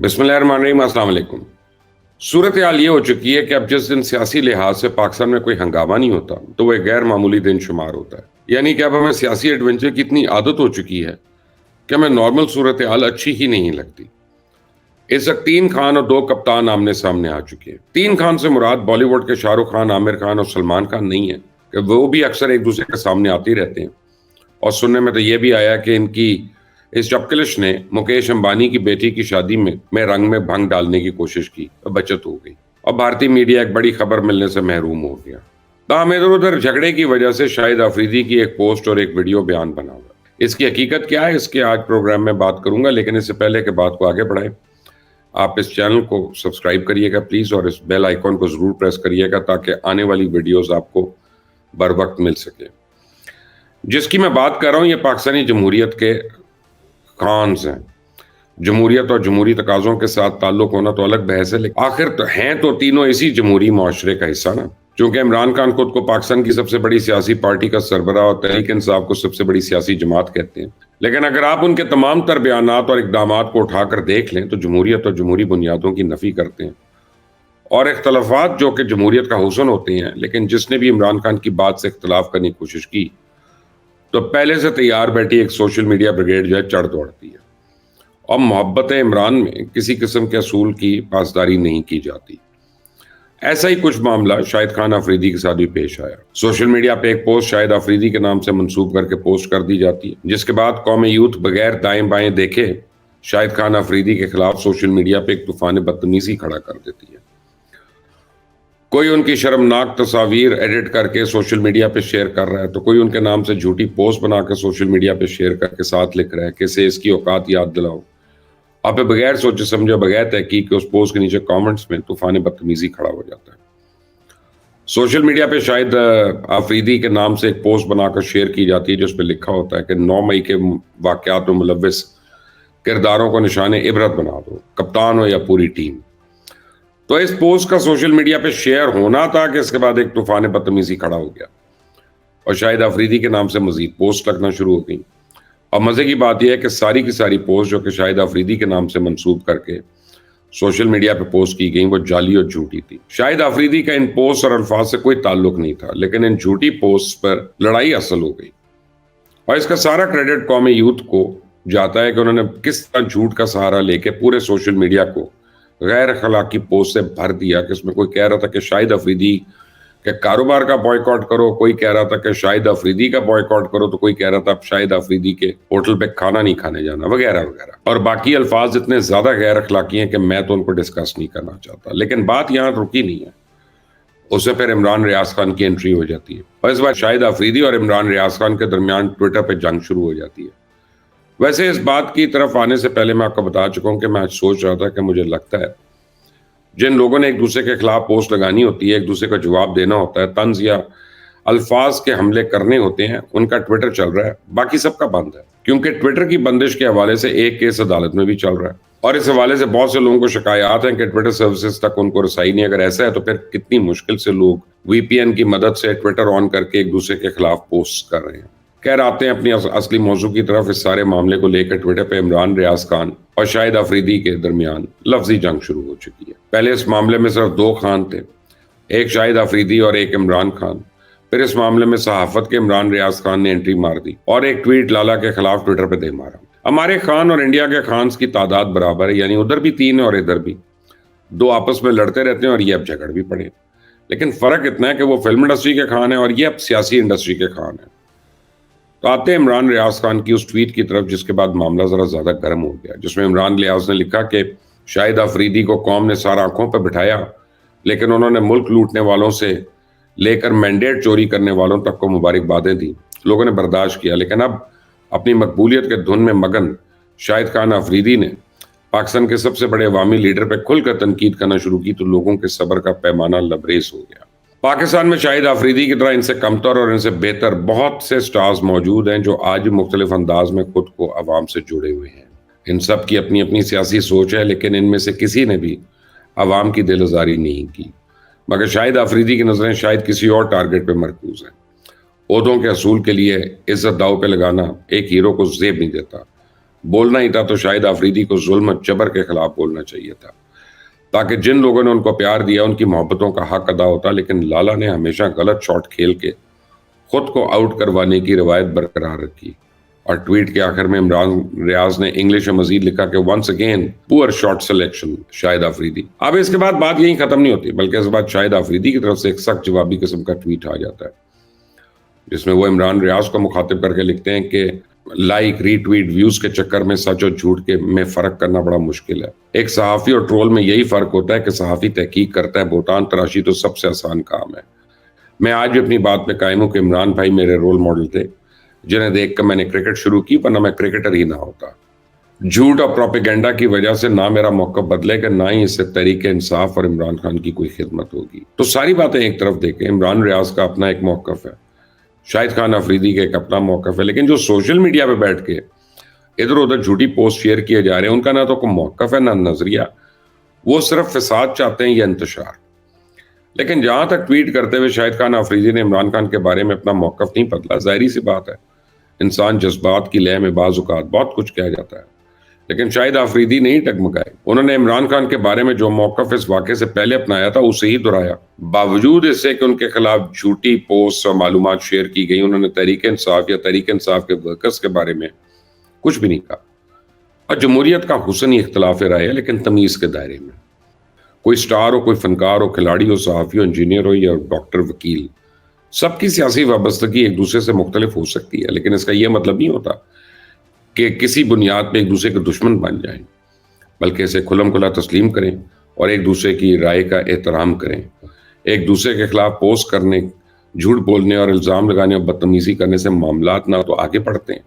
بسم اللہ الرحمن الرحیم، السلام علیکم۔ صورتحال یہ ہو چکی ہے کہ اب جس دن سیاسی لحاظ سے پاکستان میں کوئی ہنگامہ نہیں ہوتا تو وہ ایک غیر معمولی دن شمار ہوتا ہے۔ یعنی کہ اب ہمیں سیاسی ایڈونچر کی اتنی عادت ہو چکی ہے کہ ہمیں نارمل صورتحال اچھی ہی نہیں لگتی۔ اس وقت 3 خان اور 2 کپتان آمنے سامنے آ چکے ہیں۔ 3 خان سے مراد بالی ووڈ کے شاہ رخ خان، عامر خان اور سلمان خان نہیں ہے کہ وہ بھی اکثر ایک دوسرے کے سامنے آتے رہتے ہیں، اور سننے میں تو یہ بھی آیا کہ ان کی اس چپکلش نے مکیش امبانی کی بیٹی کی شادی میں رنگ میں بھنگ ڈالنے کی کوشش کی، بچت ہو گئی اور بھارتی میڈیا ایک بڑی خبر ملنے سے محروم ہو گیا۔ تاہم ادھر ادھر جھگڑے کی وجہ سے شاہد آفریدی کی ایک پوسٹ اور ایک ویڈیو بیان بنا ہوا۔ اس کی حقیقت کیا ہے، اس کے آج پروگرام میں بات کروں گا، لیکن اس سے پہلے کہ بات کو آگے بڑھائیں آپ اس چینل کو سبسکرائب کریے گا پلیز، اور اس بیل آئیکن کو ضرور پریس کریے گا تاکہ آنے والی ویڈیوز آپ کو بر وقت مل سکے۔ جس کی میں بات کر رہا ہوں یہ پاکستانی جمہوریت کے خانز ہیں۔ جمہوریت اور جمہوری تقاضوں کے ساتھ تعلق ہونا تو الگ بحث ہے، لیکن آخر تو ہیں تو تینوں اسی جمہوری معاشرے کا حصہ نا۔ چونکہ عمران خان خود کو پاکستان کی سب سے بڑی سیاسی پارٹی کا سربراہ اور تحریک انصاف کو سب سے بڑی سیاسی جماعت کہتے ہیں، لیکن اگر آپ ان کے تمام تر بیانات اور اقدامات کو اٹھا کر دیکھ لیں تو جمہوریت اور جمہوری بنیادوں کی نفی کرتے ہیں، اور اختلافات جو کہ جمہوریت کا حسن ہوتے ہیں، لیکن جس نے بھی عمران خان کی بات سے اختلاف کرنے کی کوشش کی تو پہلے سے تیار بیٹھی ایک سوشل میڈیا بریگیڈ جو ہے چڑھ دوڑتی ہے، اور محبت عمران میں کسی قسم کے اصول کی پاسداری نہیں کی جاتی۔ ایسا ہی کچھ معاملہ شاہد خان آفریدی کے ساتھ بھی پیش آیا۔ سوشل میڈیا پہ ایک پوسٹ شاہد آفریدی کے نام سے منسوب کر کے پوسٹ کر دی جاتی ہے، جس کے بعد قوم یوتھ بغیر دائیں بائیں دیکھے شاہد خان آفریدی کے خلاف سوشل میڈیا پہ ایک طوفان بدتمیزی کھڑا کر دیتی ہے۔ کوئی ان کی شرمناک تصاویر ایڈٹ کر کے سوشل میڈیا پہ شیئر کر رہا ہے تو کوئی ان کے نام سے جھوٹی پوسٹ بنا کے سوشل میڈیا پہ شیئر کر کے ساتھ لکھ رہا ہے کہ اسے اس کی اوقات یاد دلاؤ۔ آپ بغیر سوچے سمجھے بغیر تحقیق کے اس پوسٹ کے نیچے کامنٹس میں طوفان بدتمیزی کھڑا ہو جاتا ہے۔ سوشل میڈیا پہ شاہد آفریدی کے نام سے ایک پوسٹ بنا کر شیئر کی جاتی ہے جس پہ لکھا ہوتا ہے کہ 9 مئی کے واقعات میں ملوث کرداروں کو نشان عبرت بنا دو، کپتان ہو یا پوری ٹیم۔ تو اس پوسٹ کا سوشل میڈیا پہ شیئر ہونا تھا کہ اس کے بعد ایک طوفان بدتمیزی کھڑا ہو گیا اور شاہد آفریدی کے نام سے مزید پوسٹ لگنا شروع ہو گئی۔ اور مزے کی بات یہ ہے کہ ساری کی ساری پوسٹ جو کہ شاہد آفریدی کے نام سے منسوب کر کے سوشل میڈیا پہ پوسٹ کی گئی وہ جعلی اور جھوٹی تھی۔ شاہد آفریدی کا ان پوسٹ اور الفاظ سے کوئی تعلق نہیں تھا، لیکن ان جھوٹی پوسٹ پر لڑائی اصل ہو گئی، اور اس کا سارا کریڈٹ قوم یوتھ کو جاتا ہے کہ انہوں نے کس طرح جھوٹ کا سہارا لے کے پورے سوشل میڈیا کو غیر اخلاقی پوسٹ سے بھر دیا کہ اس میں کوئی کہہ رہا تھا کہ شاہد آفریدی کے کاروبار کا بائیکاٹ کرو، کوئی کہہ رہا تھا کہ شاہد آفریدی کا بائیکاٹ کرو، تو کوئی کہہ رہا تھا شاہد آفریدی کے ہوٹل پہ کھانا نہیں کھانے جانا، وغیرہ وغیرہ، اور باقی الفاظ اتنے زیادہ غیر اخلاقی ہیں کہ میں تو ان کو ڈسکس نہیں کرنا چاہتا۔ لیکن بات یہاں رکی نہیں ہے، اس سے پھر عمران ریاض خان کی انٹری ہو جاتی ہے، اور اس بار شاہد آفریدی اور عمران ریاض خان کے درمیان ٹویٹر پہ جنگ شروع ہو جاتی ہے۔ ویسے اس بات کی طرف آنے سے پہلے میں آپ کو بتا چکا ہوں کہ میں آج سوچ رہا تھا کہ مجھے لگتا ہے جن لوگوں نے ایک دوسرے کے خلاف پوسٹ لگانی ہوتی ہے، ایک دوسرے کا جواب دینا ہوتا ہے، طنز یا الفاظ کے حملے کرنے ہوتے ہیں، ان کا ٹویٹر چل رہا ہے، باقی سب کا بند ہے، کیونکہ ٹویٹر کی بندش کے حوالے سے ایک کیس عدالت میں بھی چل رہا ہے، اور اس حوالے سے بہت سے لوگوں کو شکایات ہیں کہ ٹویٹر سروسز تک ان کو رسائی نہیں۔ اگر ایسا ہے تو پھر کتنی مشکل سے لوگ وی پی این کی مدد سے ٹویٹر آن کر کے ایک دوسرے کے خلاف پوسٹ کر رہے ہیں۔ خیر آتے ہیں اپنی اصلی موضوع کی طرف۔ اس سارے معاملے کو لے کر ٹویٹر پہ عمران ریاض خان اور شاہد آفریدی کے درمیان لفظی جنگ شروع ہو چکی ہے۔ پہلے اس معاملے میں صرف 2 خان تھے، ایک شاہد آفریدی اور ایک عمران خان۔ پھر اس معاملے میں صحافت کے عمران ریاض خان نے انٹری مار دی اور ایک ٹویٹ لالا کے خلاف ٹویٹر پہ دے مارا۔ ہمارے خان اور انڈیا کے خانز کی تعداد برابر ہے، یعنی ادھر بھی 3 اور ادھر بھی 2 آپس میں لڑتے رہتے ہیں، اور یہ اب جھگڑ بھی پڑے، لیکن فرق اتنا ہے کہ وہ فلم انڈسٹری کے خان ہیں اور یہ اب سیاسی انڈسٹری کے خان ہیں۔ تو آتے ہیں عمران ریاض خان کی اس ٹویٹ کی طرف جس کے بعد معاملہ ذرا زیادہ گرم ہو گیا، جس میں عمران ریاض نے لکھا کہ شاہد آفریدی کو قوم نے سارا آنکھوں پہ بٹھایا، لیکن انہوں نے ملک لوٹنے والوں سے لے کر مینڈیٹ چوری کرنے والوں تک کو مبارکبادیں دیں، لوگوں نے برداشت کیا، لیکن اب اپنی مقبولیت کے دھن میں مگن شاہد خان آفریدی نے پاکستان کے سب سے بڑے عوامی لیڈر پہ کھل کر تنقید کرنا شروع کی تو لوگوں کے صبر کا پیمانہ لبریز ہو گیا۔ پاکستان میں شاہد آفریدی کی طرح ان سے کمتر اور ان سے بہتر بہت سے سٹارز موجود ہیں جو آج مختلف انداز میں خود کو عوام سے جڑے ہوئے ہیں۔ ان سب کی اپنی اپنی سیاسی سوچ ہے، لیکن ان میں سے کسی نے بھی عوام کی دل آزاری نہیں کی، مگر شاہد آفریدی کی نظریں شاید کسی اور ٹارگٹ پہ مرکوز ہیں۔ عہدوں کے حصول کے لیے عزت داؤ پہ لگانا ایک ہیرو کو زیب نہیں دیتا، بولنا ہی تھا تو شاہد آفریدی کو ظلم اور جبر کے خلاف بولنا چاہیے تھا، تاکہ جن لوگوں نے ان کو پیار دیا ان کی محبتوں کا حق ادا ہوتا، لیکن لالا نے ہمیشہ غلط شاٹ کھیل کے خود کو آؤٹ کروانے کی روایت برقرار رکھی، اور ٹویٹ کے آخر میں عمران ریاض نے انگلش میں مزید لکھا کہ ونس اگین پور شاٹ سلیکشن شاہد آفریدی۔ اب اس کے بعد بات یہیں ختم نہیں ہوتی، بلکہ اس بعد شاہد آفریدی کی طرف سے ایک سخت جوابی قسم کا ٹویٹ آ جاتا ہے، جس میں وہ عمران ریاض کو مخاطب کر کے لکھتے ہیں کہ لائک، ری ٹویٹ، ویوز کے چکر میں سچ اور جھوٹ میں فرق کرنا بڑا مشکل ہے۔ ایک صحافی اور ٹرول میں یہی فرق ہوتا ہے کہ صحافی تحقیق کرتا ہے، بہتان تراشی تو سب سے آسان کام ہے۔ میں آج بھی اپنی بات پہ قائم ہوں کہ عمران بھائی میرے رول ماڈل تھے، جنہیں دیکھ کر میں نے کرکٹ شروع کی، ورنہ میں کرکٹر ہی نہ ہوتا۔ جھوٹ اور پروپیگنڈا کی وجہ سے نہ میرا موقف بدلے گا، نہ ہی اس سے تحریک انصاف اور عمران خان کی کوئی خدمت ہوگی۔ تو ساری باتیں ایک طرف دیکھیں، عمران ریاض کا اپنا ایک موقف ہے، شاہد خان آفریدی کا ایک اپنا موقف ہے، لیکن جو سوشل میڈیا پہ بیٹھ کے ادھر ادھر جھوٹی پوسٹ شیئر کیے جا رہے ہیں، ان کا نہ تو کوئی موقف ہے نہ نظریہ، وہ صرف فساد چاہتے ہیں یا انتشار۔ لیکن جہاں تک ٹویٹ کرتے ہوئے شاہد خان آفریدی نے عمران خان کے بارے میں اپنا موقف نہیں بدلا، ظاہری سی بات ہے، انسان جذبات کی لے میں بعض اوقات بہت کچھ کہہ جاتا ہے، لیکن شاہد آفریدی نہیں ٹگمگائے۔ انہوں نے عمران خان کے بارے میں جو موقف اس واقعے سے پہلے اپنایا تھا اسے ہی دہرایا، باوجود اس سے کہ ان کے خلاف جھوٹی پوسٹ اور معلومات شیئر کی گئی، انہوں نے تحریک انصاف یا تحریک انصاف کے ورکرز کے بارے میں کچھ بھی نہیں کہا۔ اور جمہوریت کا حسن ہی اختلاف رائے ہے، لیکن تمیز کے دائرے میں۔ کوئی سٹار ہو، کوئی فنکار ہو، کھلاڑی ہو، صحافی ہو، انجینئر ہو یا ڈاکٹر، وکیل، سب کی سیاسی وابستگی ایک دوسرے سے مختلف ہو سکتی ہے، لیکن اس کا یہ مطلب نہیں ہوتا کہ کسی بنیاد پہ ایک دوسرے کے دشمن بن جائیں، بلکہ اسے کھلم کھلا تسلیم کریں اور ایک دوسرے کی رائے کا احترام کریں۔ ایک دوسرے کے خلاف پوسٹ کرنے، جھوٹ بولنے اور الزام لگانے اور بدتمیزی کرنے سے معاملات نہ تو آگے بڑھتے ہیں،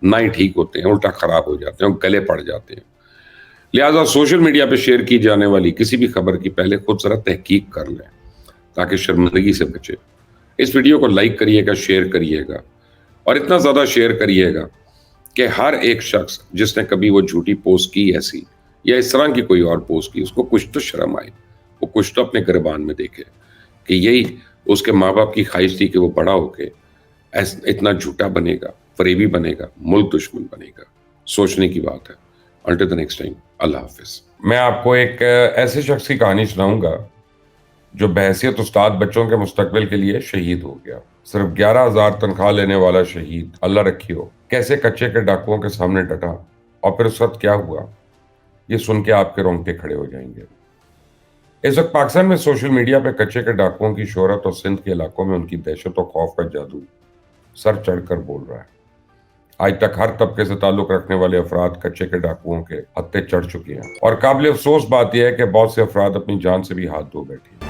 نہ ہی ٹھیک ہوتے ہیں، الٹا خراب ہو جاتے ہیں اور گلے پڑ جاتے ہیں۔ لہٰذا سوشل میڈیا پہ شیئر کی جانے والی کسی بھی خبر کی پہلے خود ذرا تحقیق کر لیں تاکہ شرمندگی سے بچے۔ اس ویڈیو کو لائک کریے گا، شیئر کریے گا، اور اتنا زیادہ شیئر کریے گا کہ ہر ایک شخص جس نے کبھی وہ جھوٹی پوسٹ کی ایسی یا اس طرح کی کوئی اور پوسٹ کی، اس کو کچھ تو شرم آئے، وہ کچھ تو اپنے گریبان میں دیکھے کہ یہی اس کے ماں باپ کی خواہش تھی کہ وہ بڑا ہو کے اتنا جھوٹا بنے گا، فریبی بنے گا، ملک دشمن بنے گا۔ سوچنے کی بات ہے۔ Until the next time، اللہ حافظ۔ میں آپ کو ایک ایسے شخص کی کہانی سناؤں گا جو بحیثیت استاد بچوں کے مستقبل کے لیے شہید ہو گیا۔ صرف 11,000 تنخواہ لینے والا شہید، اللہ رکھی ہو، کیسے کچے کے ڈاکوؤں کے سامنے ڈٹا، اور پھر اس وقت کیا ہوا، یہ سن کے آپ کے رونگٹے کھڑے ہو جائیں گے۔ اس وقت پاکستان میں سوشل میڈیا پہ کچے کے ڈاکوؤں کی شہرت اور سندھ کے علاقوں میں ان کی دہشت و خوف کا جادو سر چڑھ کر بول رہا ہے۔ آج تک ہر طبقے سے تعلق رکھنے والے افراد کچے کے ڈاکوؤں کے ہتھے چڑھ چکے ہیں، اور قابل افسوس بات یہ ہے کہ بہت سے افراد اپنی جان سے بھی ہاتھ دھو بیٹھے ہیں۔